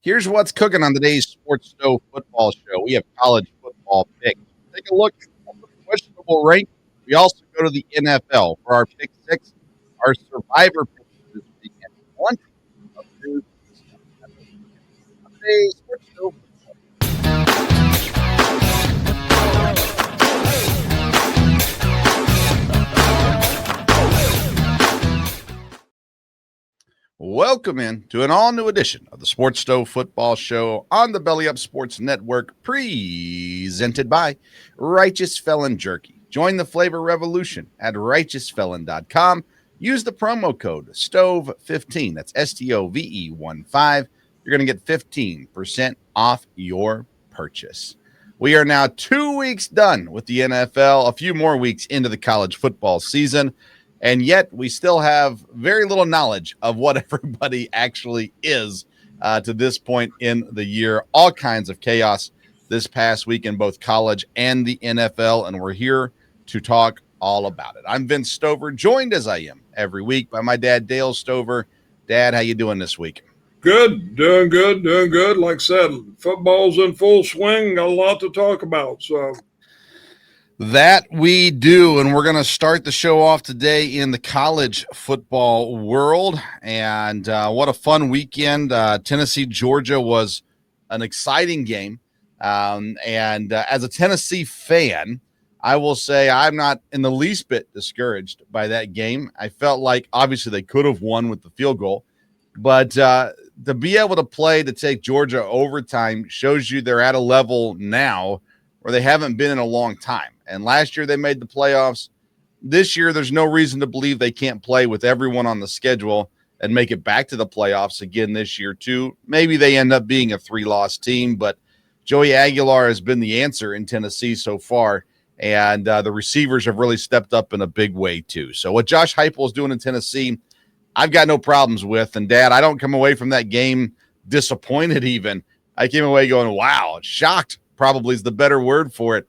Here's what's cooking on today's Sports Stove Football Show. We have college football picks. Take a look at the questionable rank. We also go to the NFL for our pick six, our survivor picks this weekend. Plenty of news and stuff. On today's Sports Stove. Welcome in to an all-new edition of the Sports Stove Football Show on the Belly Up Sports Network, presented by Righteous Felon Jerky. Join the flavor revolution at righteousfelon.com. Use the promo code STOVE15. That's STOVE15. You're going to get 15% off your purchase. We are now 2 weeks done with the NFL, a few more weeks into the college football season. And yet we still have very little knowledge of what everybody actually is to this point in the year. All kinds of chaos this past week in both college and the NFL, and we're here to talk all about it. I'm Vince Stover, joined as I am every week by my dad, Dale Stover. Dad, how you doing this week? Good, doing good. Like I said, football's in full swing. Got a lot to talk about, so... That we do, and we're going to start the show off today in the college football world, and what a fun weekend. Tennessee, Georgia was an exciting game, and as a Tennessee fan, I will say I'm not in the least bit discouraged by that game. I felt like, obviously, they could have won with the field goal, but to be able to play to take Georgia overtime shows you they're at a level now where they haven't been in a long time. And last year they made the playoffs. This year there's no reason to believe they can't play with everyone on the schedule and make it back to the playoffs again this year too. Maybe they end up being a 3-loss team, but Joey Aguilar has been the answer in Tennessee so far, and the receivers have really stepped up in a big way too. So what Josh Heupel is doing in Tennessee, I've got no problems with. And, Dad, I don't come away from that game disappointed even. I came away going, wow, shocked probably is the better word for it.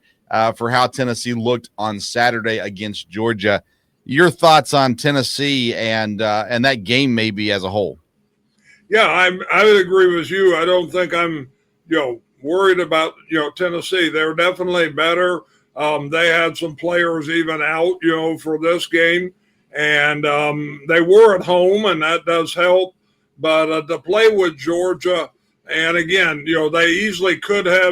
For how Tennessee looked on Saturday against Georgia. Your thoughts on Tennessee and that game maybe as a whole? Yeah, I would agree with you. I don't think I'm, worried about, Tennessee. They're definitely better. They had some players even out, for this game. And they were at home, and that does help. But to play with Georgia, and again, they easily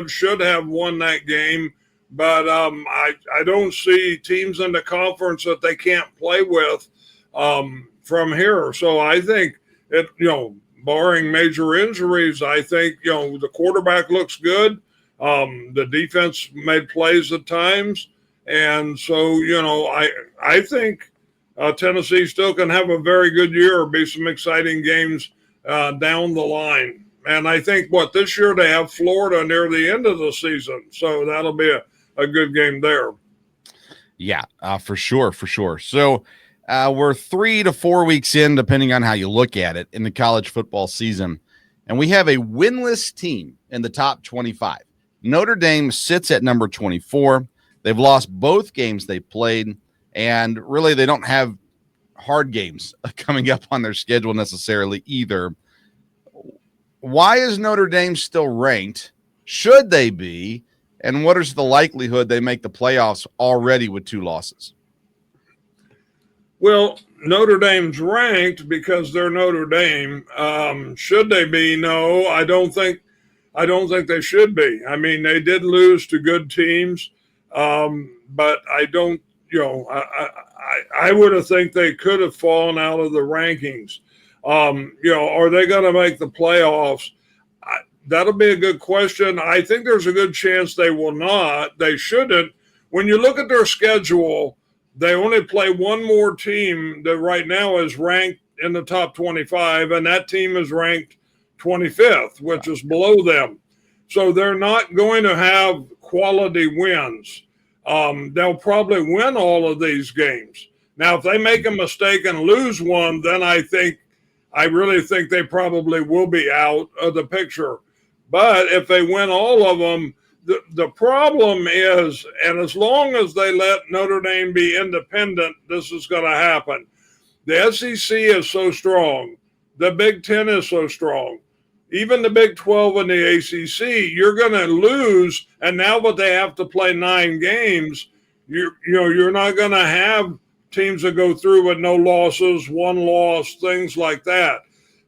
should have won that game. But I don't see teams in the conference that they can't play with from here. So I think barring major injuries, I think, the quarterback looks good. The defense made plays at times. And so, I think Tennessee still can have a very good year, be some exciting games down the line. And I think this year they have Florida near the end of the season. So that'll be a good game there. Yeah, for sure. So we're 3 to 4 weeks in, depending on how you look at it, in the college football season. And we have a winless team in the top 25. Notre Dame sits at number 24. They've lost both games they played, and really they don't have hard games coming up on their schedule necessarily either. Why is Notre Dame still ranked? Should they be? And what is the likelihood they make the playoffs already with 2 losses? Well, Notre Dame's ranked because they're Notre Dame. Should they be? No, I don't think they should be. I mean, they did lose to good teams, but I don't. I would have think they could have fallen out of the rankings. Are they going to make the playoffs? That'll be a good question. I think there's a good chance they will not. They shouldn't. When you look at their schedule, they only play one more team that right now is ranked in the top 25, and that team is ranked 25th, which is below them. So they're not going to have quality wins. They'll probably win all of these games. Now, if they make a mistake and lose one, then I really think they probably will be out of the picture. But if they win all of them, the problem is, and as long as they let Notre Dame be independent, this is going to happen. The SEC is so strong. The Big Ten is so strong. even the Big 12 and the ACC, you're going to lose. And now that they have to play 9 games, you're not going to have teams that go through with no losses, 1 loss, things like that.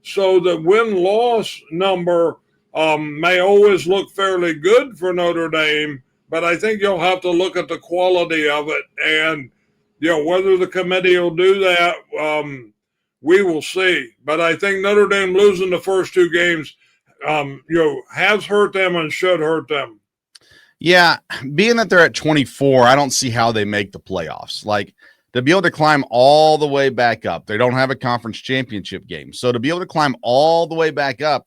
So the win-loss number may always look fairly good for Notre Dame, but I think you'll have to look at the quality of it. And, whether the committee will do that, we will see. But I think Notre Dame losing the first 2 games, has hurt them and should hurt them. Yeah, being that they're at 24, I don't see how they make the playoffs. Like, to be able to climb all the way back up, they don't have a conference championship game. So to be able to climb all the way back up,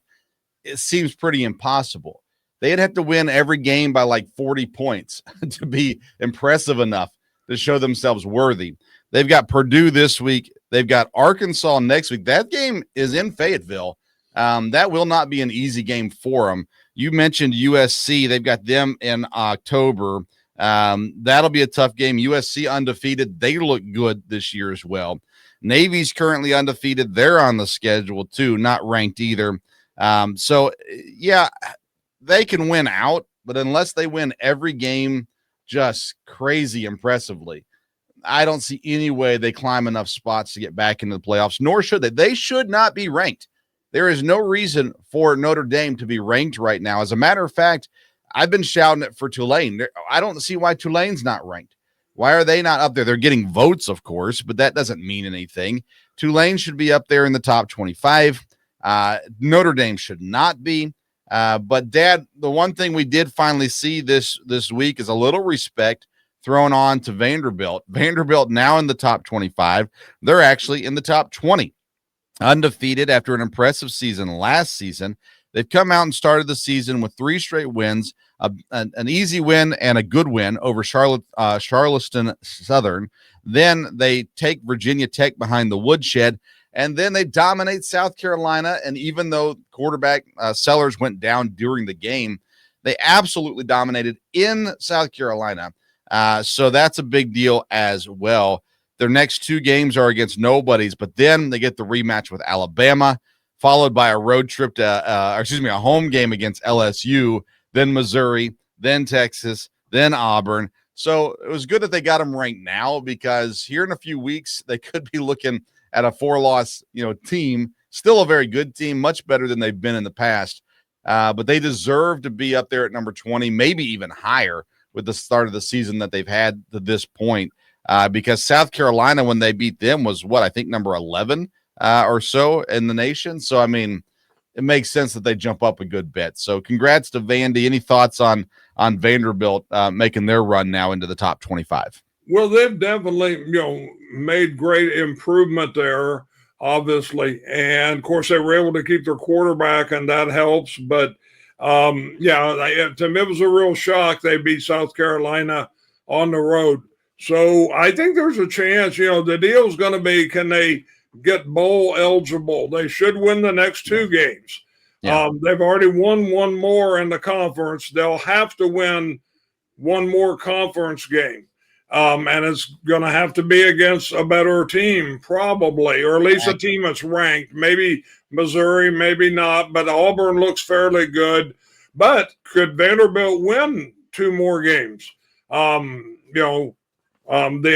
it seems pretty impossible. They'd have to win every game by like 40 points to be impressive enough to show themselves worthy. They've got Purdue this week. They've got Arkansas next week. That game is in Fayetteville. That will not be an easy game for them. You mentioned USC. They've got them in October. That'll be a tough game. USC undefeated. They look good this year as well. Navy's currently undefeated. They're on the schedule too, not ranked either. So yeah, they can win out, but unless they win every game just crazy impressively, I don't see any way they climb enough spots to get back into the playoffs, nor should they. They should not be ranked. There is no reason for Notre Dame to be ranked right now. As a matter of fact, I've been shouting it for Tulane. I don't see why Tulane's not ranked. Why are they not up there? They're getting votes, of course, but that doesn't mean anything. Tulane should be up there in the top 25. Notre Dame should not be. But, Dad, the one thing we did finally see this week is a little respect thrown on to Vanderbilt. Vanderbilt now in the top 25. They're actually in the top 20. Undefeated after an impressive season last season. They've come out and started the season with 3 straight wins, an easy win and a good win over Charleston Southern. Then they take Virginia Tech behind the woodshed, and then they dominate South Carolina. And even though quarterback Sellers went down during the game, they absolutely dominated in South Carolina. So that's a big deal as well. Their next 2 games are against nobodies, but then they get the rematch with Alabama, followed by a road trip to, a home game against LSU, then Missouri, then Texas, then Auburn. So it was good that they got them ranked now, because here in a few weeks, they could be looking at a 4-loss, team, still a very good team, much better than they've been in the past. But they deserve to be up there at number 20, maybe even higher with the start of the season that they've had to this point. Because South Carolina, when they beat them, was I think number 11 or so in the nation. So, I mean, it makes sense that they jump up a good bit. So congrats to Vandy. Any thoughts on Vanderbilt making their run now into the top 25? Well, they've definitely, made great improvement there, obviously. And, of course, they were able to keep their quarterback, and that helps. But, to me, it was a real shock. They beat South Carolina on the road. So I think there's a chance, the deal is going to be, can they get bowl eligible? They should win the next 2 games. Yeah. They've already won 1 more in the conference. They'll have to win 1 more conference game. And it's going to have to be against a better team, probably, or at least a team that's ranked. Maybe Missouri, maybe not, but Auburn looks fairly good. But could Vanderbilt win 2 more games? The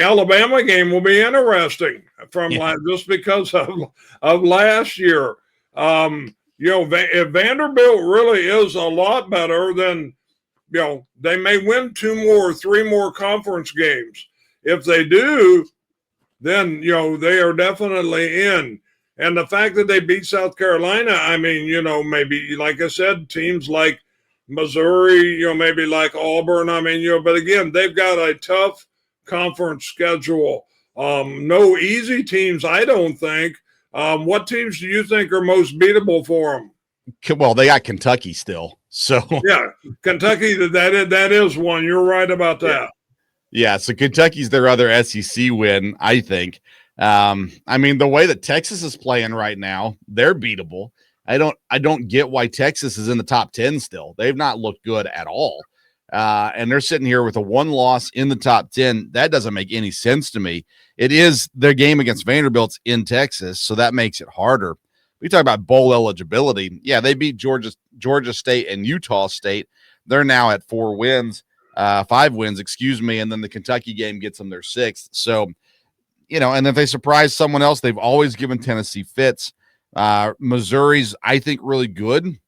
Alabama game will be interesting just because of last year. If Vanderbilt really is a lot better, then they may win 2 more, 3 more conference games. If they do, then they are definitely in. And the fact that they beat South Carolina, I mean, maybe, like I said, teams like Missouri, maybe like Auburn. I mean, but again, they've got a tough conference schedule. No easy teams, I don't think. What teams do you think are most beatable for them? Well, they got Kentucky still. So yeah, Kentucky, that is one. You're right about that. Yeah, so Kentucky's their other SEC win, I think. I mean, the way that Texas is playing right now, they're beatable. I don't get why Texas is in the top 10 still. They've not looked good at all. And they're sitting here with a 1 loss in the top 10. That doesn't make any sense to me. It is their game against Vanderbilt's in Texas, so that makes it harder. We talk about bowl eligibility. Yeah, they beat Georgia State and Utah State. They're now at 5 wins, and then the Kentucky game gets them their 6th. So, and if they surprise someone else, they've always given Tennessee fits. Missouri's, I think, really good,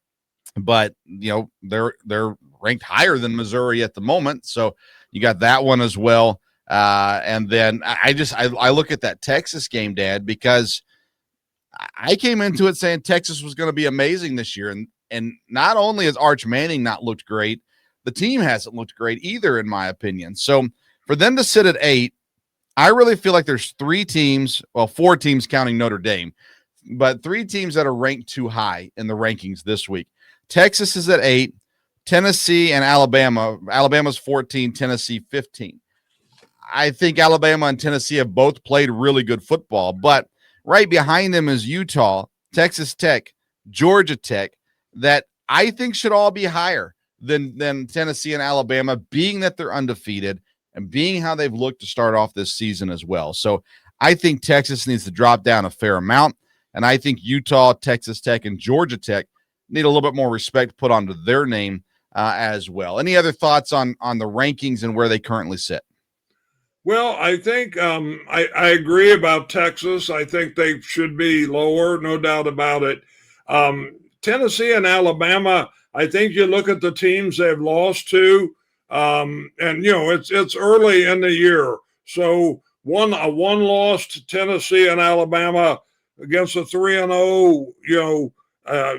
but they're ranked higher than Missouri at the moment. So you got that one as well. And then I look at that Texas game, Dad, because I came into it saying Texas was going to be amazing this year. And not only has Arch Manning not looked great, the team hasn't looked great either, in my opinion. So for them to sit at 8, I really feel like there's 4 teams counting Notre Dame, but 3 teams that are ranked too high in the rankings this week. Texas is at 8, Tennessee and Alabama. Alabama's 14, Tennessee 15. I think Alabama and Tennessee have both played really good football, but right behind them is Utah, Texas Tech, Georgia Tech, that I think should all be higher than Tennessee and Alabama, being that they're undefeated and being how they've looked to start off this season as well. So I think Texas needs to drop down a fair amount, and I think Utah, Texas Tech, and Georgia Tech need a little bit more respect put onto their name as well. Any other thoughts on the rankings and where they currently sit? Well, I think I agree about Texas. I think they should be lower, no doubt about it. Tennessee and Alabama, I think you look at the teams they've lost to, and it's early in the year, so a one loss to Tennessee and Alabama against a 3-0,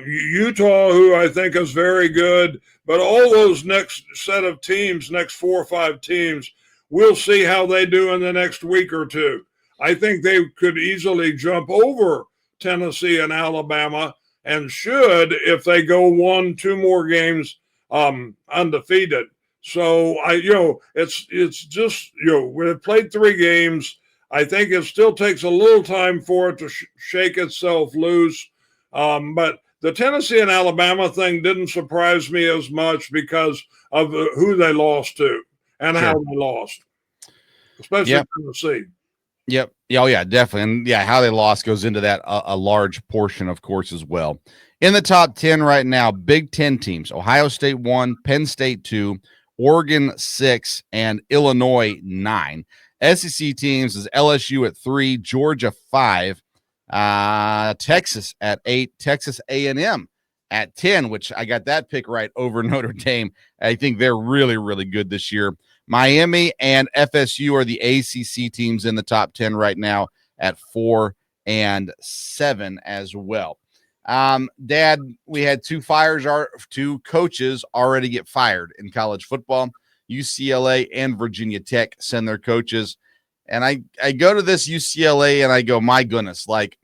Utah, who I think is very good, but all those next set of teams, next 4 or 5 teams, we'll see how they do in the next week or two. I think they could easily jump over Tennessee and Alabama, and should if they go 1-2 more games undefeated. So it's just when it played 3 games, I think it still takes a little time for it to shake itself loose. But the Tennessee and Alabama thing didn't surprise me as much because of who they lost to and how they lost, especially Tennessee. Yep. Oh, yeah, definitely. And how they lost goes into that a large portion, of course, as well. In the top 10 right now, Big Ten teams: Ohio State 1, Penn State 2, Oregon 6, and Illinois 9. SEC teams is LSU at 3, Georgia 5, Texas at 8, Texas A&M at 10, which I got that pick right over Notre Dame. I think they're really, really good this year. Miami and FSU are the ACC teams in the top 10 right now at 4 and 7 as well. Dad, we had 2 coaches already get fired in college football. UCLA and Virginia Tech send their coaches. And I go to this UCLA and I go, my goodness, like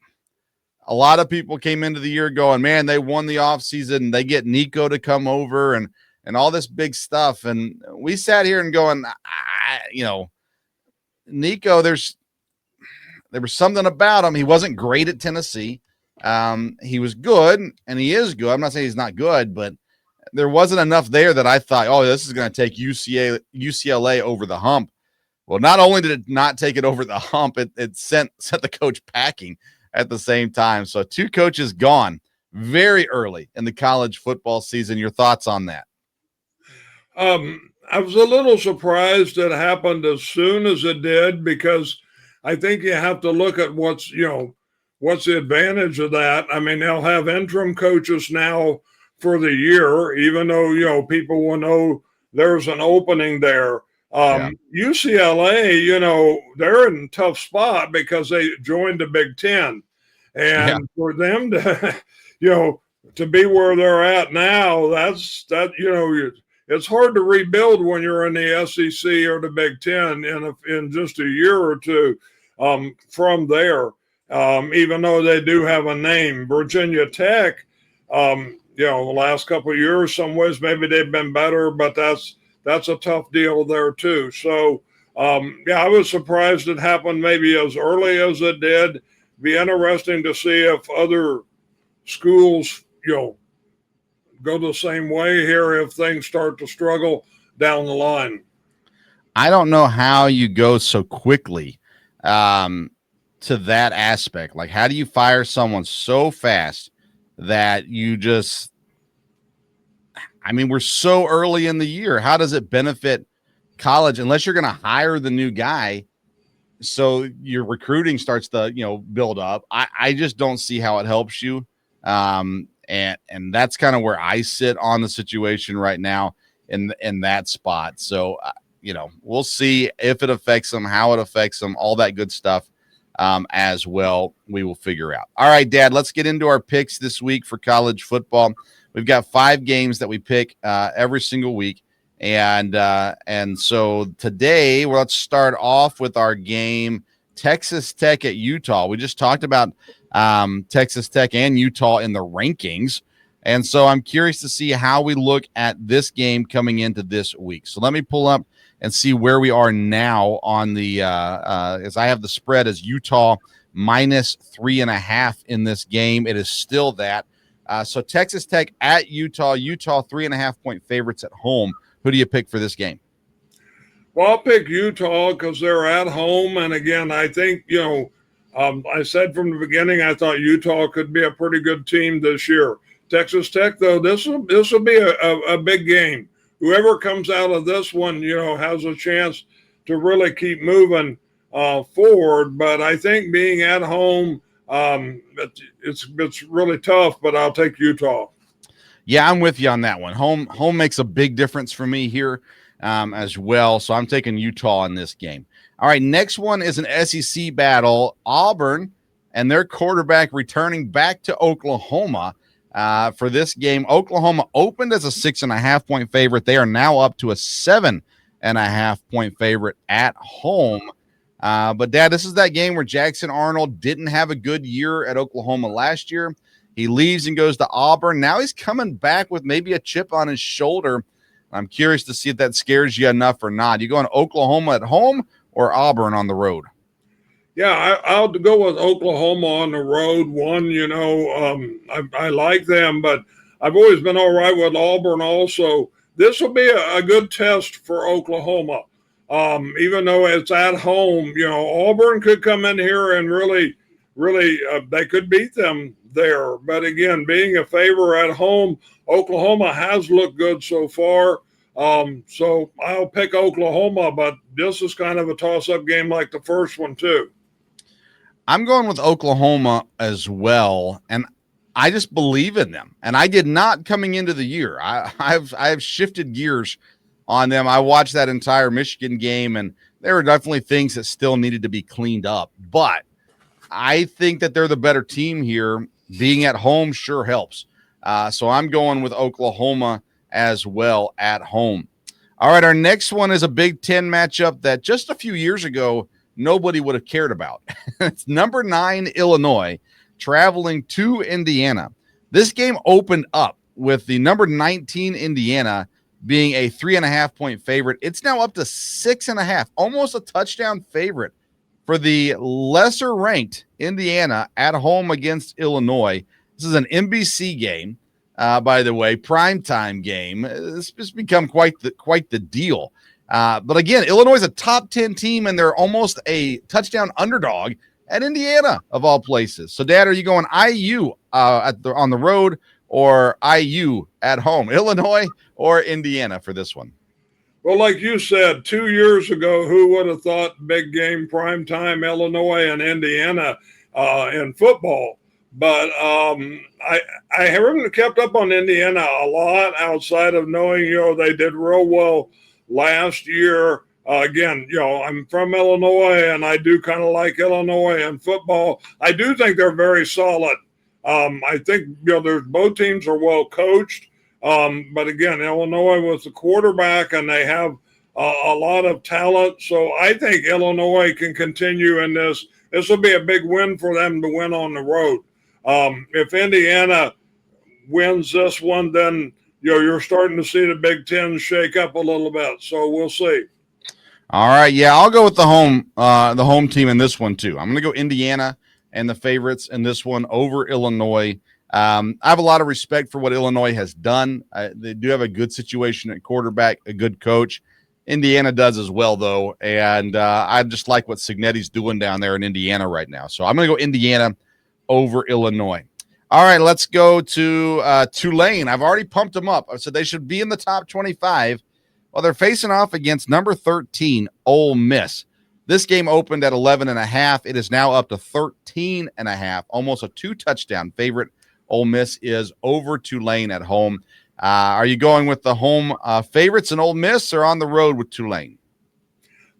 a lot of people came into the year going, man, they won the offseason. They get Nico to come over and all this big stuff. And we sat here and going, Nico, there was something about him. He wasn't great at Tennessee. He was good, and he is good. I'm not saying he's not good, but there wasn't enough there that I thought, oh, this is going to take UCLA over the hump. Well, not only did it not take it over the hump, it sent the coach packing at the same time. So 2 coaches gone very early in the college football season. Your thoughts on that? I was a little surprised it happened as soon as it did, because I think you have to look at what's the advantage of that. I mean, they'll have interim coaches now for the year, even though, people will know there's an opening there. UCLA, they're in a tough spot because they joined the Big Ten. And for them to, to be where they're at now, it's hard to rebuild when you're in the SEC or the Big Ten in just a year or two from there. Even though they do have a name. Virginia Tech, the last couple of years, some ways maybe they've been better, but that's a tough deal there too. So, I was surprised it happened maybe as early as it did. Be interesting to see if other schools, go the same way here if things start to struggle down the line. I don't know how you go so quickly. to that aspect? Like, how do you fire someone so fast that you just, I mean, we're so early in the year. How does it benefit college unless you're going to hire the new guy? So your recruiting starts to, build up. I just don't see how it helps you. And that's kind of where I sit on the situation right now in that spot. So, we'll see if it affects them, how it affects them, all that good stuff as well. We will figure out. All right, Dad, let's get into our picks this week for college football. We've got 5 games that we pick every single week. And so today, let's start off with our game, Texas Tech at Utah. We just talked about Texas Tech and Utah in the rankings. And so I'm curious to see how we look at this game coming into this week. So let me pull up and see where we are now on the as I have the spread as Utah -3.5 in this game. It is still that. So Texas Tech at Utah, 3.5-point favorites at home. Who do you pick for this game? Well, I'll pick Utah because they're at home. And again, I think, I said from the beginning, I thought Utah could be a pretty good team this year. Texas Tech, though, this will be a big game. Whoever comes out of this one, has a chance to really keep moving forward. But I think being at home, it's really tough, but I'll take Utah. Yeah, I'm with you on that one. Home makes a big difference for me here as well. So I'm taking Utah in this game. All right, next one is an SEC battle. Auburn and their quarterback returning back to Oklahoma for this game. Oklahoma opened as a 6.5-point favorite. They are now up to a 7.5-point favorite at home. But, Dad, this is that game where Jackson Arnold didn't have a good year at Oklahoma last year. He leaves and goes to Auburn. Now he's coming back with maybe a chip on his shoulder. I'm curious to see if that scares you enough or not. You going to Oklahoma at home or Auburn on the road? Yeah, I'll go with Oklahoma on the road. I like them, but I've always been all right with Auburn also. This will be a good test for Oklahoma. Even though it's at home, Auburn could come in here and really, they could beat them there. But again, being a favor at home, Oklahoma has looked good so far. So I'll pick Oklahoma, but this is kind of a toss-up game like the first one too. I'm going with Oklahoma as well, and I just believe in them. And I did not coming into the year. I've shifted gears on them. I watched that entire Michigan game, and there were definitely things that still needed to be cleaned up. But I think that they're the better team here. Being at home sure helps. So I'm going with Oklahoma as well at home. All right, our next one is a Big Ten matchup that just a few years ago nobody would have cared about. It's number 9 Illinois traveling to Indiana. This game opened up with the number 19 Indiana being a 3.5-point favorite. It's now up to 6.5, almost a touchdown favorite for the lesser ranked Indiana at home against Illinois. This is an NBC game, by the way, primetime game. This has become quite the deal. But again, Illinois is a top 10 team, and they're almost a touchdown underdog at Indiana, of all places. So, Dad, are you going IU on the road or IU at home? Illinois or Indiana for this one? Well, like you said, 2 years ago, who would have thought big game primetime Illinois and Indiana in football? But I haven't kept up on Indiana a lot outside of knowing, they did real well last year. Again, I'm from Illinois, and I do kind of like Illinois in football. I do think they're very solid. I think, both teams are well coached. But again, Illinois was the quarterback, and they have a lot of talent. So I think Illinois can continue in this. This will be a big win for them to win on the road. If Indiana wins this one, then you're starting to see the Big Ten shake up a little bit. So we'll see. All right, yeah, I'll go with the home team in this one too. I'm going to go Indiana and the favorites in this one over Illinois. I have a lot of respect for what Illinois has done. They do have a good situation at quarterback, a good coach. Indiana does as well, though, and I just like what Cignetti's doing down there in Indiana right now. So I'm going to go Indiana over Illinois. All right, let's go to Tulane. I've already pumped them up. I said they should be in the top 25. Well, they're facing off against number 13, Ole Miss. This game opened at 11.5. It is now up to 13.5, almost a 2-touchdown favorite. Ole Miss is over Tulane at home. Are you going with the home favorites in Ole Miss or on the road with Tulane?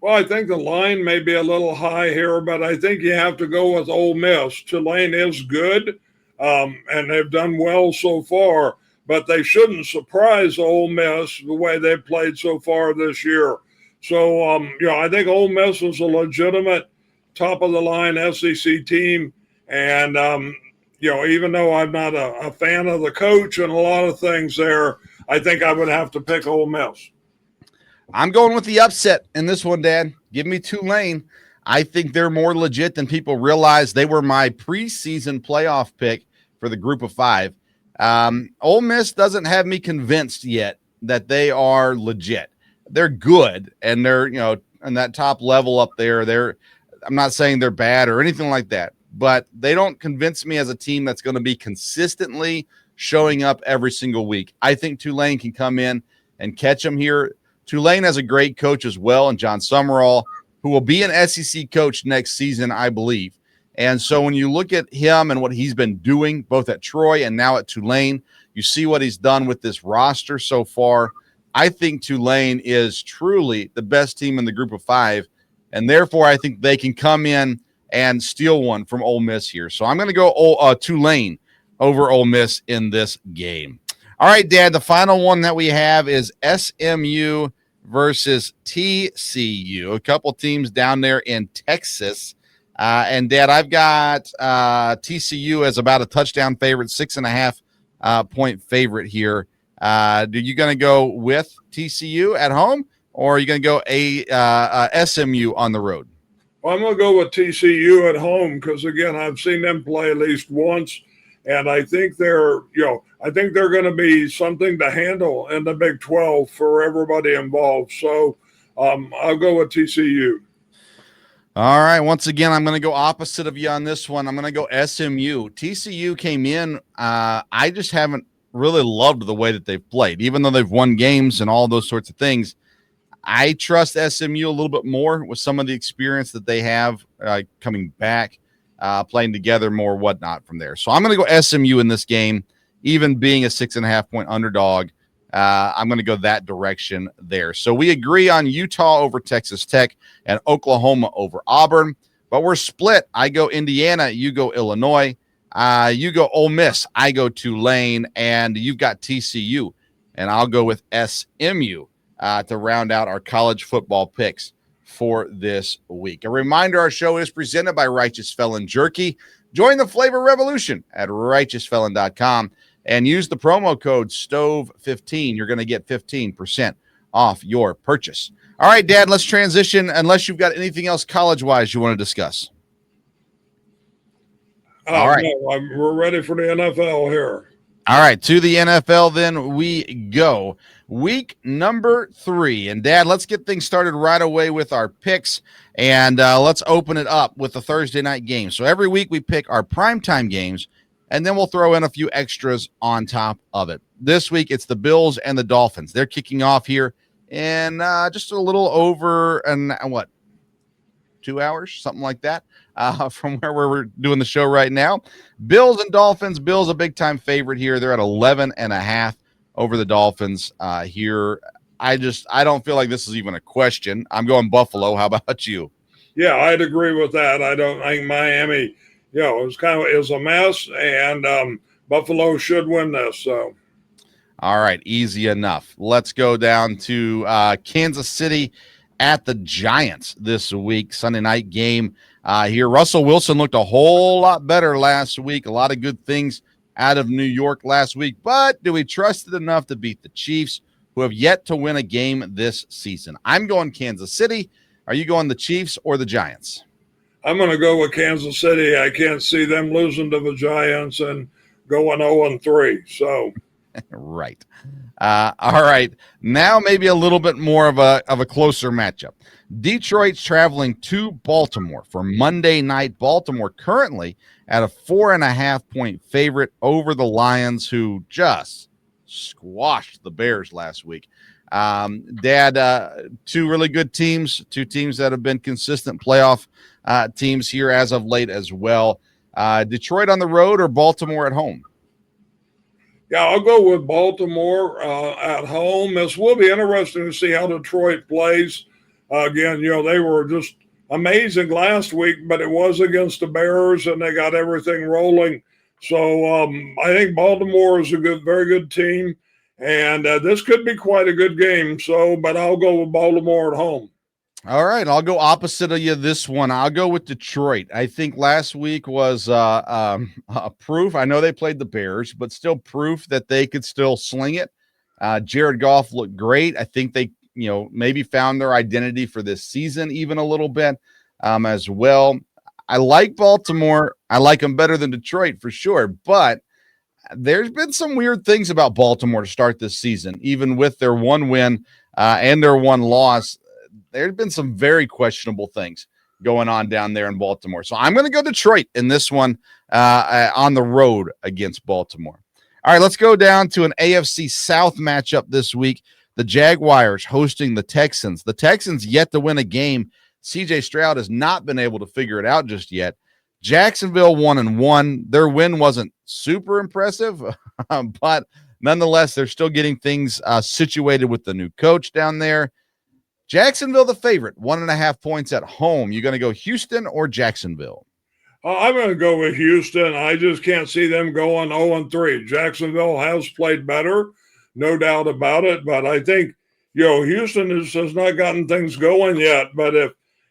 Well, I think the line may be a little high here, but I think you have to go with Ole Miss. Tulane is good, and they've done well so far, but they shouldn't surprise Ole Miss the way they've played so far this year. So, I think Ole Miss is a legitimate top-of-the-line SEC team, and even though I'm not a fan of the coach and a lot of things there, I think I would have to pick Ole Miss. I'm going with the upset in this one, Dad. Give me Tulane. I think they're more legit than people realize. They were my preseason playoff pick for the group of 5. Ole Miss doesn't have me convinced yet that they are legit. They're good, and they're, on that top level up there. I'm not saying they're bad or anything like that, but they don't convince me as a team that's going to be consistently showing up every single week. I think Tulane can come in and catch them here. Tulane has a great coach as well, and John Summerall, who will be an SEC coach next season, I believe. And so when you look at him and what he's been doing, both at Troy and now at Tulane, you see what he's done with this roster so far. I think Tulane is truly the best team in the group of 5, and therefore I think they can come in and steal one from Ole Miss here. So I'm going to go Tulane over Ole Miss in this game. All right, Dad, the final one that we have is SMU versus TCU, a couple teams down there in Texas. And, Dad, I've got TCU as about a touchdown favorite, 6.5 point favorite here. Are you going to go with TCU at home, or are you going to go SMU on the road? Well, I'm going to go with TCU at home because, again, I've seen them play at least once, and I think they're going to be something to handle in the Big 12 for everybody involved. So I'll go with TCU. All right. Once again, I'm going to go opposite of you on this one. I'm going to go SMU. TCU came in. I just haven't really loved the way that they've played, even though they've won games and all those sorts of things. I trust SMU a little bit more with some of the experience that they have coming back, playing together more, whatnot from there. So I'm going to go SMU in this game, even being a 6.5 point underdog. I'm going to go that direction there. So we agree on Utah over Texas Tech and Oklahoma over Auburn, but we're split. I go Indiana, you go Illinois, you go Ole Miss, I go Tulane, and you've got TCU, and I'll go with SMU to round out our college football picks for this week. A reminder, our show is presented by Righteous Felon Jerky. Join the flavor revolution at righteousfelon.com. and use the promo code STOVE15. You're going to get 15% off your purchase. All right, Dad, let's transition, unless you've got anything else college-wise you want to discuss. All right. No, we're ready for the NFL here. All right, to the NFL then we go. Week number 3. And, Dad, let's get things started right away with our picks, and let's open it up with the Thursday night game. So every week we pick our primetime games, and then we'll throw in a few extras on top of it. This week, it's the Bills and the Dolphins. They're kicking off here in just a little over 2 hours, something like that, from where we're doing the show right now. Bills and Dolphins. Bills a big-time favorite here. They're at 11.5 over the Dolphins here. I don't feel like this is even a question. I'm going Buffalo. How about you? Yeah, I'd agree with that. I don't think Miami – it was a mess, and Buffalo should win this. So, all right, easy enough. Let's go down to Kansas City at the Giants this week. Sunday night game here. Russell Wilson looked a whole lot better last week. A lot of good things out of New York last week. But do we trust it enough to beat the Chiefs, who have yet to win a game this season? I'm going Kansas City. Are you going the Chiefs or the Giants? I'm going to go with Kansas City. I can't see them losing to the Giants and going 0-3. So, Right. All right. Now maybe a little bit more of a closer matchup. Detroit's traveling to Baltimore for Monday night. Baltimore currently at a 4.5-point favorite over the Lions, who just squashed the Bears last week. Dad, two really good teams, two teams that have been consistent playoff teams here as of late as well. Detroit on the road or Baltimore at home? Yeah, I'll go with Baltimore at home. This will be interesting to see how Detroit plays. Again, they were just amazing last week, but it was against the Bears, and they got everything rolling. So I think Baltimore is a very good team, and this could be quite a good game. But I'll go with Baltimore at home. All right, I'll go opposite of you this one. I'll go with Detroit. I think last week was proof. I know they played the Bears, but still proof that they could still sling it. Jared Goff looked great. I think they, maybe found their identity for this season even a little bit as well. I like Baltimore. I like them better than Detroit for sure, but there's been some weird things about Baltimore to start this season, even with their one win and their one loss. There's been some very questionable things going on down there in Baltimore. So I'm going to go Detroit in this one on the road against Baltimore. All right, let's go down to an AFC South matchup this week. The Jaguars hosting the Texans. The Texans yet to win a game. CJ Stroud has not been able to figure it out just yet. Jacksonville 1-1. Their win wasn't super impressive, but nonetheless, they're still getting things situated with the new coach down there. Jacksonville, the favorite, 1.5 points at home. You going to go Houston or Jacksonville? I'm going to go with Houston. I just can't see them going 0-3. Jacksonville has played better, no doubt about it. But I think, Houston has not gotten things going yet. But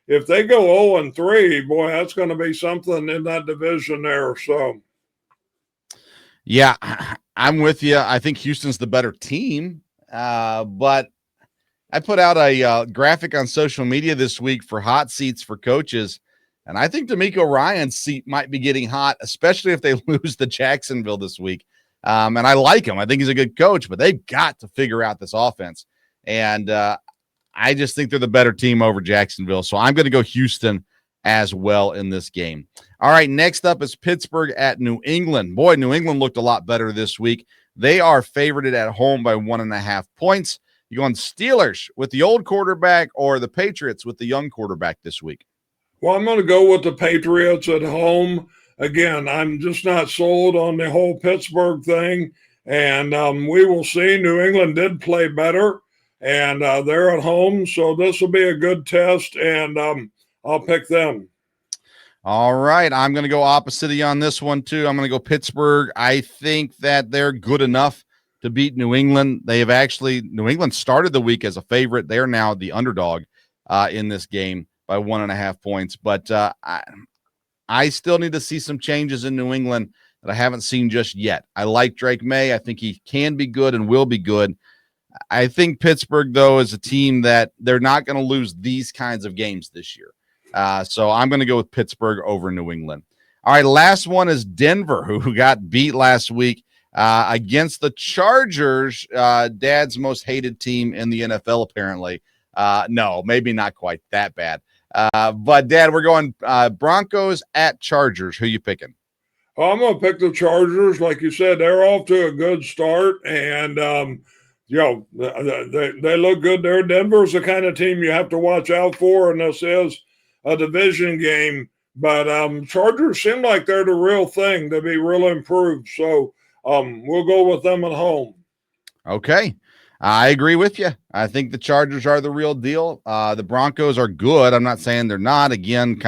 if they go 0-3, boy, that's going to be something in that division there. So, yeah, I'm with you. I think Houston's the better team, but I put out a graphic on social media this week for hot seats for coaches, and I think DeMeco Ryans' seat might be getting hot, especially if they lose to Jacksonville this week. And I like him. I think he's a good coach, but they've got to figure out this offense. And I just think they're the better team over Jacksonville. So I'm going to go Houston as well in this game. All right, next up is Pittsburgh at New England. Boy, New England looked a lot better this week. They are favored at home by 1.5 points. You going Steelers with the old quarterback or the Patriots with the young quarterback this week? Well, I'm going to go with the Patriots at home. Again, I'm just not sold on the whole Pittsburgh thing. And we will see. New England did play better, and they're at home. So this will be a good test, and I'll pick them. All right. I'm going to go opposite of you on this one, too. I'm going to go Pittsburgh. I think that they're good enough to beat New England. New England started the week as a favorite. They're now the underdog in this game by 1.5 points. But I still need to see some changes in New England that I haven't seen just yet. I like Drake May. I think he can be good and will be good. I think Pittsburgh, though, is a team that they're not going to lose these kinds of games this year. So I'm going to go with Pittsburgh over New England. All right, last one is Denver, who got beat last week against the Chargers, Dad's most hated team in the NFL, apparently. No, maybe not quite that bad. But, Dad, we're going Broncos at Chargers. Who you picking? I'm going to pick the Chargers. Like you said, they're off to a good start, and, they look good there. Denver's the kind of team you have to watch out for, and this is a division game. But Chargers seem like they're the real thing to be real improved. So we'll go with them at home. Okay. I agree with you. I think the Chargers are the real deal. The Broncos are good. I'm not saying they're not. Again,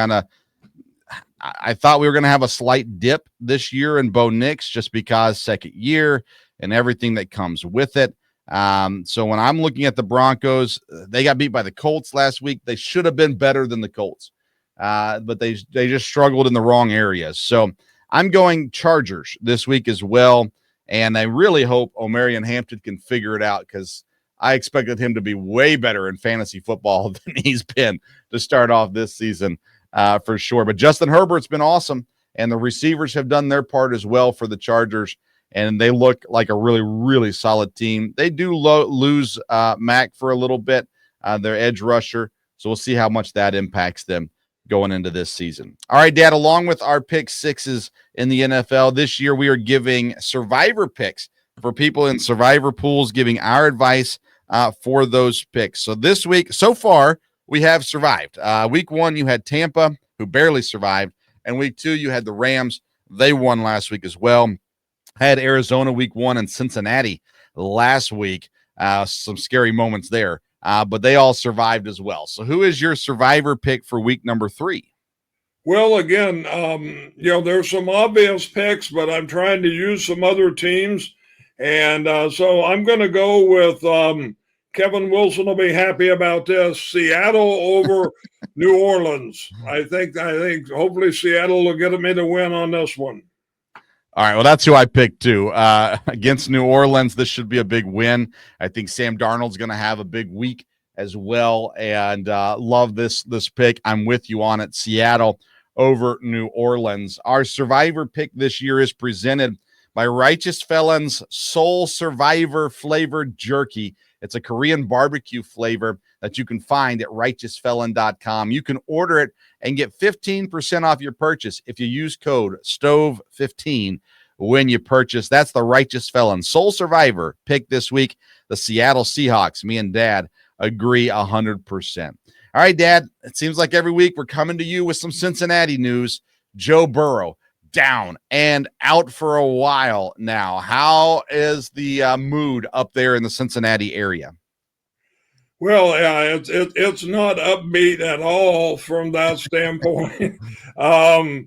I thought we were going to have a slight dip this year in Bo Nix just because second year and everything that comes with it. So when I'm looking at the Broncos, they got beat by the Colts last week. They should have been better than the Colts, but they just struggled in the wrong areas. So I'm going Chargers this week as well. And I really hope Omarion Hampton can figure it out because I expected him to be way better in fantasy football than he's been to start off this season for sure. But Justin Herbert's been awesome, and the receivers have done their part as well for the Chargers. and they look like a really, really solid team. They do lose Mack for a little bit, their edge rusher, so we'll see how much that impacts them going into this season. All right, Dad, along with our pick sixes in the NFL, this year we are giving survivor picks for people in survivor pools, giving our advice for those picks. So this week, so far, we have survived. Week 1, you had Tampa, who barely survived, and week 2, you had the Rams. They won last week as well. I had Arizona week 1 and Cincinnati last week. Some scary moments there, but they all survived as well. So who is your survivor pick for week number 3? Well, again, there's some obvious picks, but I'm trying to use some other teams. And so I'm going to go with Kevin Wilson will be happy about this. Seattle over New Orleans. I think hopefully Seattle will get me to win on this one. All right, well, that's who I picked too. Against New Orleans, this should be a big win. I think Sam Darnold's going to have a big week as well, and love this pick. I'm with you on it. Seattle over New Orleans. Our survivor pick this year is presented by Righteous Felon's Soul Survivor flavored jerky. It's a Korean barbecue flavor that you can find at righteousfelon.com. You can order it and get 15% off your purchase if you use code STOVE15 when you purchase. That's the Righteous Felon Soul Survivor pick this week. The Seattle Seahawks. Me and Dad agree 100%. All right, Dad, it seems like every week we're coming to you with some Cincinnati news. Joe Burrow down and out for a while now. How is the mood up there in the Cincinnati area? Well, yeah, it's not upbeat at all from that standpoint. I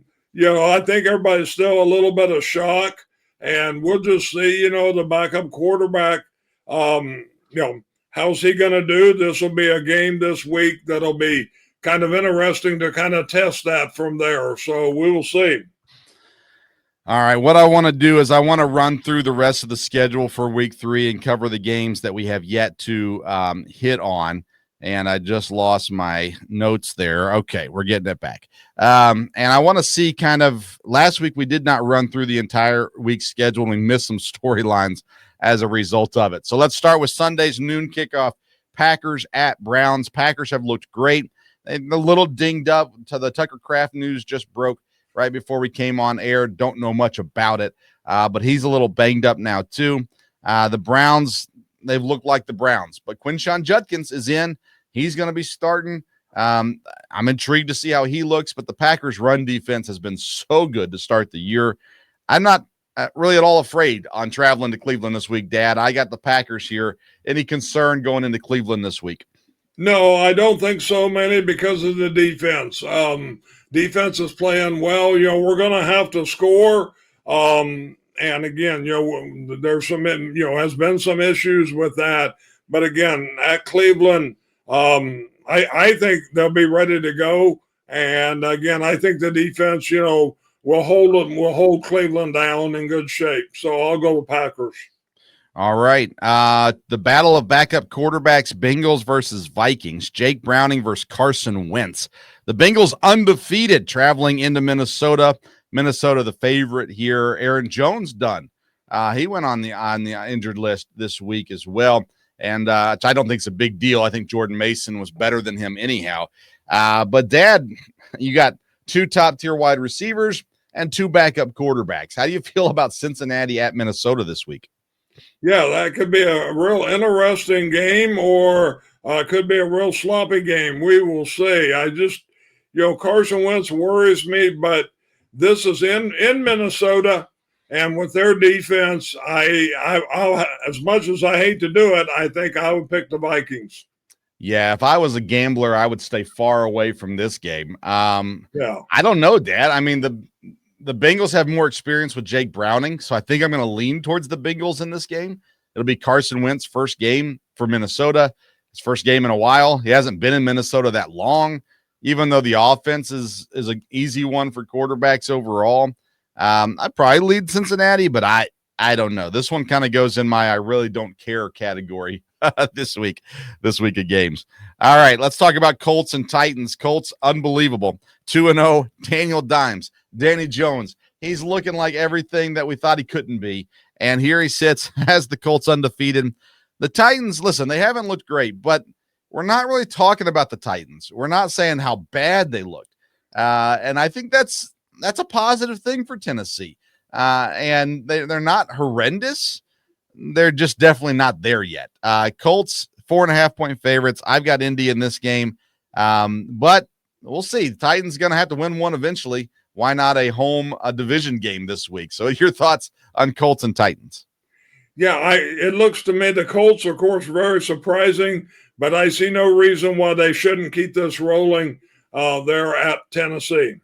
think everybody's still a little bit of shock, and we'll just see. The backup quarterback. How's he going to do? This will be a game this week that'll be kind of interesting to kind of test that from there. So we will see. All right, what I want to do is I want to run through the rest of the schedule for week 3 and cover the games that we have yet to hit on. And I just lost my notes there. Okay, we're getting it back. And I want to see kind of last week we did not run through the entire week's schedule. And we missed some storylines as a result of it. So let's start with Sunday's noon kickoff. Packers at Browns. Packers have looked great. They're a little dinged up. To the Tucker Kraft news just broke right before we came on air. Don't know much about it, but he's a little banged up now too. The Browns, they've looked like the Browns, but Quinshon Judkins is in. He's going to be starting. I'm intrigued to see how he looks, but the Packers' run defense has been so good to start the year. I'm not really at all afraid on traveling to Cleveland this week, Dad. I got the Packers here. Any concern going into Cleveland this week? No, I don't think so, Manny, because of the defense. Defense is playing well. We're going to have to score. And again, there's some, has been some issues with that. But again, at Cleveland, I think they'll be ready to go. And again, I think the defense, will hold Cleveland down in good shape. So I'll go with Packers. All right. The battle of backup quarterbacks, Bengals versus Vikings. Jake Browning versus Carson Wentz. The Bengals undefeated traveling into Minnesota. Minnesota, the favorite here. Aaron Jones done. He went on the injured list this week as well. And I don't think it's a big deal. I think Jordan Mason was better than him anyhow. But Dad, you got 2 top-tier wide receivers and 2 backup quarterbacks. How do you feel about Cincinnati at Minnesota this week? Yeah, that could be a real interesting game, or could be a real sloppy game. We will see. I just, Carson Wentz worries me, but this is in Minnesota, and with their defense, I'll, as much as I hate to do it, I think I would pick the Vikings. Yeah, if I was a gambler, I would stay far away from this game. Yeah, I don't know, Dad. I mean, the Bengals have more experience with Jake Browning, so I think I'm going to lean towards the Bengals in this game. It'll be Carson Wentz's first game for Minnesota, his first game in a while. He hasn't been in Minnesota that long, even though the offense is an easy one for quarterbacks overall. I'd probably lead Cincinnati, but I don't know. This one kind of goes in my I really don't care category this week of games. All right, let's talk about Colts and Titans. Colts, unbelievable. 2-0, Daniel Dimes, Danny Jones. He's looking like everything that we thought he couldn't be. And here he sits as the Colts undefeated. The Titans, listen, they haven't looked great, but we're not really talking about the Titans. We're not saying how bad they looked. And I think that's a positive thing for Tennessee. And they're not horrendous. They're just definitely not there yet. Colts, 4.5-point favorites. I've got Indy in this game. But we'll see. The Titans going to have to win one eventually. Why not a division game this week? So your thoughts on Colts and Titans? Yeah, it looks to me the Colts, of course, very surprising, but I see no reason why they shouldn't keep this rolling there at Tennessee.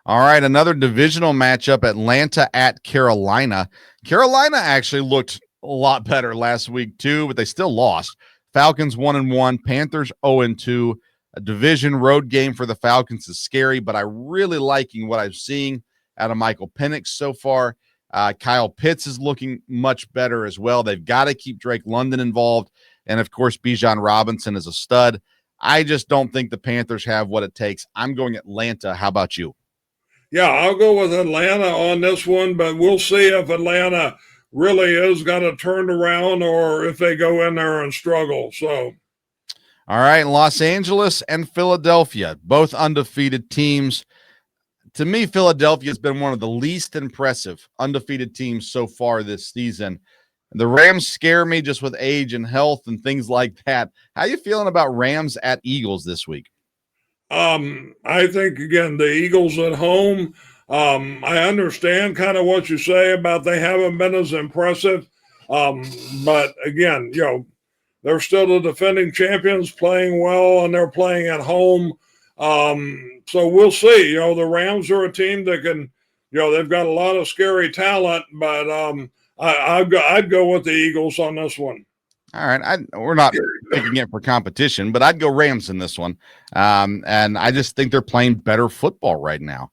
All right, another divisional matchup, Atlanta at Carolina. Carolina actually looked a lot better last week too, but they still lost. Falcons 1-1, Panthers 0-2. A division road game for the Falcons is scary, but I'm really liking what I'm seeing out of Michael Penix so far. Kyle Pitts is looking much better as well. They've got to keep Drake London involved. And, of course, Bijan Robinson is a stud. I just don't think the Panthers have what it takes. I'm going Atlanta. How about you? Yeah, I'll go with Atlanta on this one, but we'll see if Atlanta really is going to turn around or if they go in there and struggle. So, all right, Los Angeles and Philadelphia, both undefeated teams. To me, Philadelphia has been one of the least impressive undefeated teams so far this season. The Rams scare me just with age and health and things like that. How you feeling about Rams at Eagles this week? I think, again, the Eagles at home, I understand kind of what you say about they haven't been as impressive. But, again, they're still the defending champions playing well, and they're playing at home. So we'll see. The Rams are a team that can, they've got a lot of scary talent, but I'd go with the Eagles on this one. All right. We're not picking it for competition, but I'd go Rams in this one. And I just think they're playing better football right now.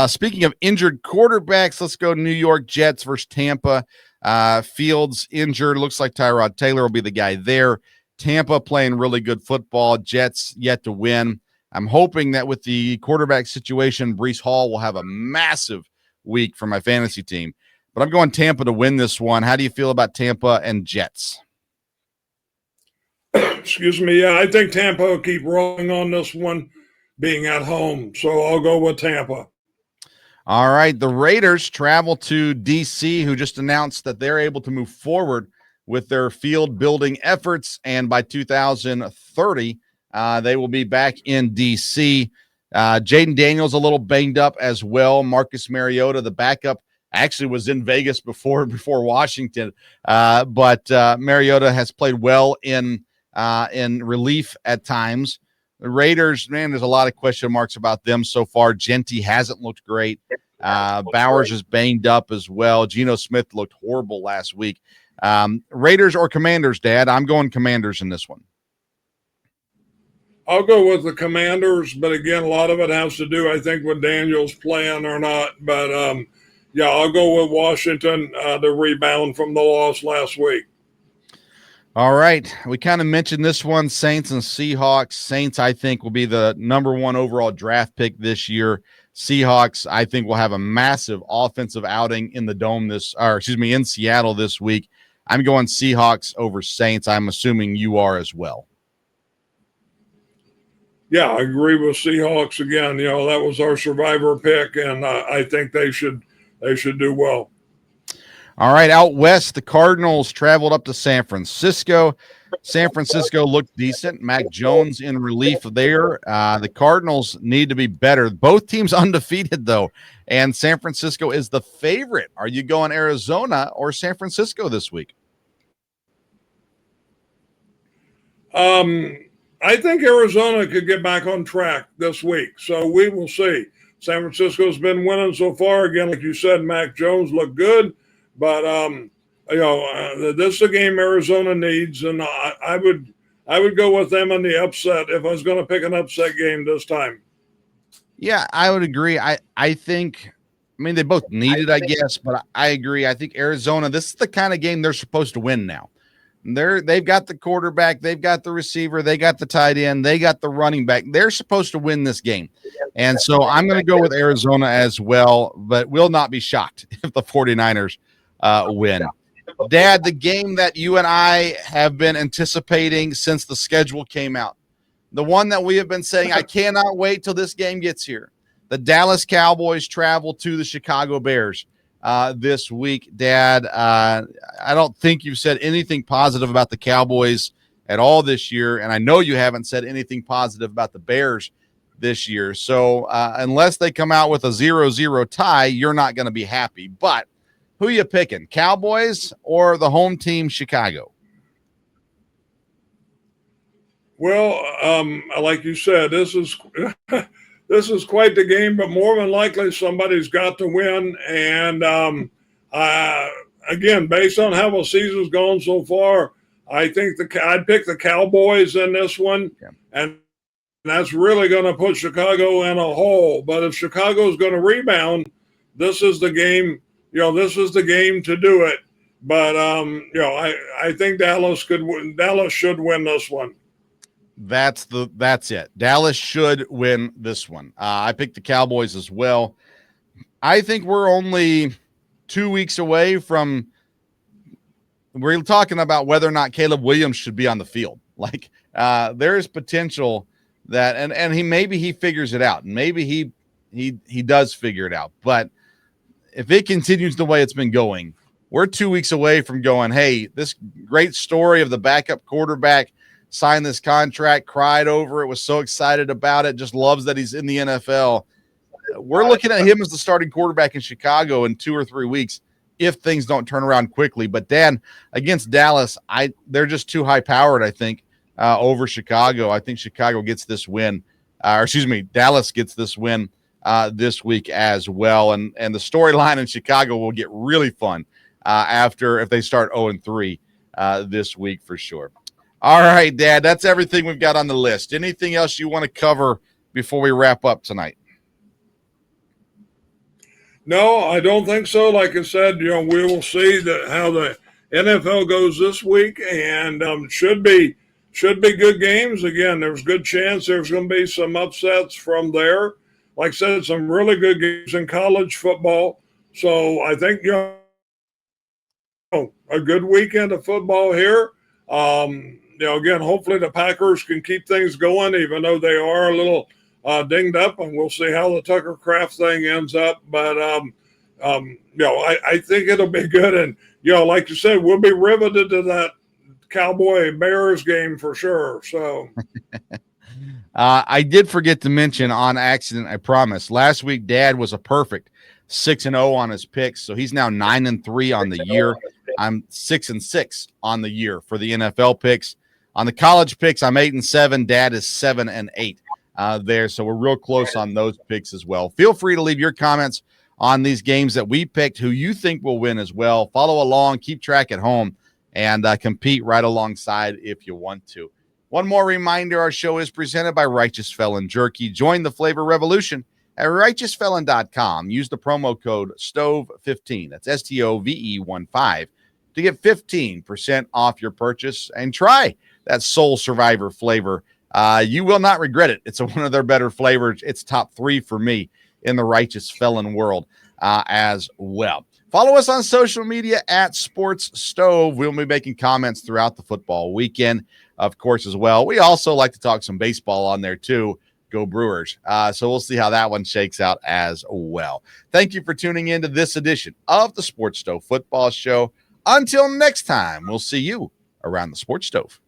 Speaking of injured quarterbacks, let's go New York Jets versus Tampa. Fields injured. Looks like Tyrod Taylor will be the guy there. Tampa playing really good football. Jets yet to win. I'm hoping that with the quarterback situation, Breece Hall will have a massive week for my fantasy team. But I'm going Tampa to win this one. How do you feel about Tampa and Jets? Excuse me. Yeah, I think Tampa will keep rolling on this one, being at home. So I'll go with Tampa. All right. The Raiders travel to D.C., who just announced that they're able to move forward with their field building efforts. And by 2030, they will be back in D.C. Jaden Daniels a little banged up as well. Marcus Mariota, the backup, actually was in Vegas before Washington. But Mariota has played well in relief at times. The Raiders, man, there's a lot of question marks about them so far. Genty hasn't looked great. Bowers is banged up as well. Geno Smith looked horrible last week. Raiders or Commanders, Dad? I'm going Commanders in this one. I'll go with the Commanders, but again, a lot of it has to do, I think, with Daniels playing or not. But, I'll go with Washington, the rebound from the loss last week. All right. We kind of mentioned this one, Saints and Seahawks. Saints, I think, will be the number one overall draft pick this year. Seahawks, I think, will have a massive offensive outing in the Dome in Seattle this week. I'm going Seahawks over Saints. I'm assuming you are as well. Yeah, I agree with Seahawks again. That was our survivor pick, and I think they should do well. All right, out west, the Cardinals traveled up to San Francisco. San Francisco looked decent. Mac Jones in relief there. The Cardinals need to be better. Both teams undefeated, though, and San Francisco is the favorite. Are you going Arizona or San Francisco this week? I think Arizona could get back on track this week, so we will see. San Francisco's been winning so far. Again, like you said, Mac Jones looked good. But this is a game Arizona needs, and I would go with them in the upset if I was going to pick an upset game this time. Yeah, I would agree. I think, they both need it, I guess, but I agree. I think Arizona, this is the kind of game they're supposed to win now. They've got the quarterback, they've got the receiver, they got the tight end, they got the running back. They're supposed to win this game. And so I'm going to go with Arizona as well, but will not be shocked if the 49ers win. Dad, the game that you and I have been anticipating since the schedule came out, the one that we have been saying, I cannot wait till this game gets here. The Dallas Cowboys travel to the Chicago Bears this week. Dad, I don't think you've said anything positive about the Cowboys at all this year, and I know you haven't said anything positive about the Bears this year. So unless they come out with a 0-0 tie, you're not going to be happy. But who are you picking, Cowboys or the home team, Chicago? Well, like you said, this is this is quite the game, but more than likely somebody's got to win. And again, based on how the season's gone so far, I think I'd pick the Cowboys in this one, and that's really going to put Chicago in a hole. But if Chicago's going to rebound, this is the game. This is the game to do it. But I think Dallas should win this one. That's it. Dallas should win this one. I picked the Cowboys as well. I think we're only 2 weeks away from we're talking about whether or not Caleb Williams should be on the field. Like there is potential that and he figures it out. And maybe he does figure it out. But if it continues the way it's been going, we're 2 weeks away from going, hey, this great story of the backup quarterback signed this contract, cried over it, was so excited about it, just loves that he's in the NFL. We're looking at him as the starting quarterback in Chicago in 2 or 3 weeks if things don't turn around quickly. But Dan, against Dallas, they're just too high powered, I think, over Chicago. I think Chicago gets this win, Dallas gets this win this week as well. And the storyline in Chicago will get really fun if they start 0-3 this week for sure. All right, Dad, that's everything we've got on the list. Anything else you want to cover before we wrap up tonight? No, I don't think so. Like I said, we will see how the NFL goes this week, and should be good games. Again, there's good chance there's going to be some upsets from there. Like I said, some really good games in college football. So I think a good weekend of football here. Again, hopefully the Packers can keep things going, even though they are a little dinged up, and we'll see how the Tucker Kraft thing ends up. But I think it'll be good, and like you said, we'll be riveted to that Cowboy Bears game for sure. So, I did forget to mention on accident. I promise. Last week, Dad was a perfect 6-0 on his picks, so he's now 9-3 on the year. I'm 6-6 on the year for the NFL picks. On the college picks, I'm 8-7. Dad is 7-8 there. So we're real close on those picks as well. Feel free to leave your comments on these games that we picked, who you think will win as well. Follow along, keep track at home, and compete right alongside if you want to. One more reminder, our show is presented by Righteous Felon Jerky. Join the flavor revolution at righteousfelon.com. Use the promo code STOVE15. That's STOVE15 to get 15% off your purchase and try that Soul Survivor flavor. You will not regret it. It's one of their better flavors. It's top 3 for me in the Righteous Felon world as well. Follow us on social media at Sports Stove. We'll be making comments throughout the football weekend, of course, as well. We also like to talk some baseball on there too. Go Brewers. So we'll see how that one shakes out as well. Thank you for tuning in to this edition of the Sports Stove Football Show. Until next time, we'll see you around the Sports Stove.